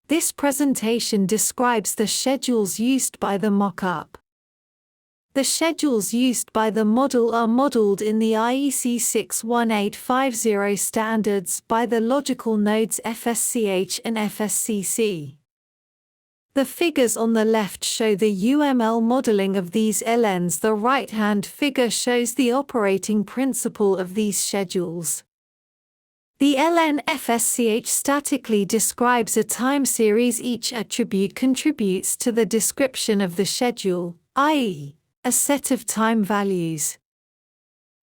This presentation describes the schedules used by the mock-up. The schedules used by the model are modeled in the IEC 61850 standards by the logical nodes FSCH and FSCC. The figures on the left show the UML modeling of these LNs. The right-hand figure shows the operating principle of these schedules. The ln FSCH statically describes a time series. Each attribute contributes to the description of the schedule, i.e., a set of time values.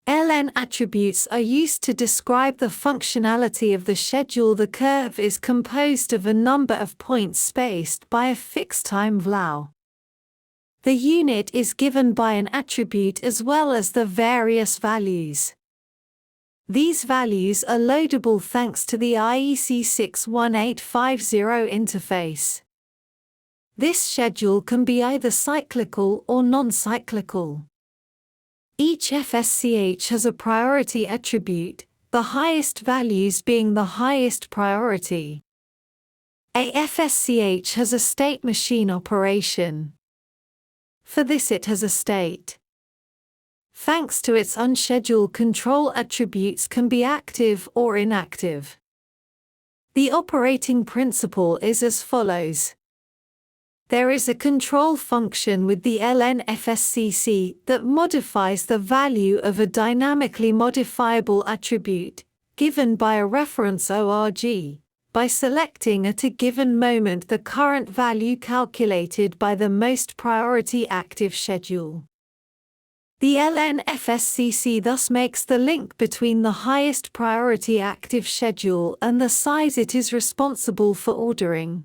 ln attributes are used to describe the functionality of the schedule. The curve is composed of a number of points spaced by a fixed time vlau. The unit is given by an attribute as well as the various values. These values are loadable thanks to the IEC 61850 interface. This schedule can be either cyclical or non-cyclical. Each FSCH has a priority attribute, the highest values being the highest priority. A FSCH has a state machine operation. For this it has a state. Thanks to its unscheduled control, attributes can be active or inactive. The operating principle is as follows. There is a control function with the ln FSCC that modifies the value of a dynamically modifiable attribute, given by a reference org, by selecting at a given moment the current value calculated by the most priority active schedule. The ln FSCC thus makes the link between the highest priority active schedule and the size it is responsible for ordering.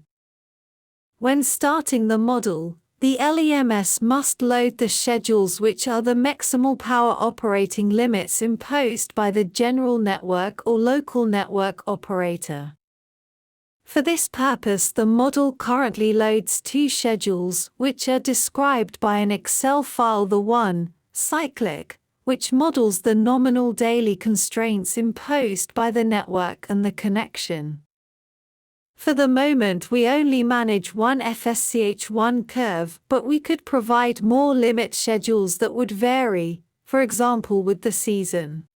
When starting the model, the LEMS must load the schedules which are the maximal power operating limits imposed by the general network or local network operator. For this purpose, the model currently loads two schedules, which are described by an Excel file. The one, cyclic, which models the nominal daily constraints imposed by the network and the connection. For the moment we only manage one FSCH1 curve, but we could provide more limit schedules that would vary, for example with the season.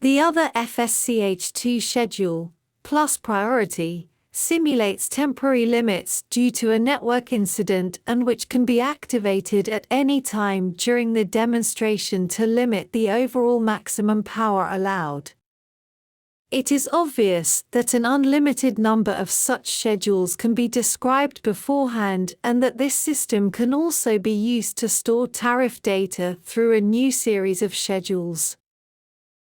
The other FSCH2 schedule, plus priority, simulates temporary limits due to a network incident and which can be activated at any time during the demonstration to limit the overall maximum power allowed. It is obvious that an unlimited number of such schedules can be described beforehand and that this system can also be used to store tariff data through a new series of schedules.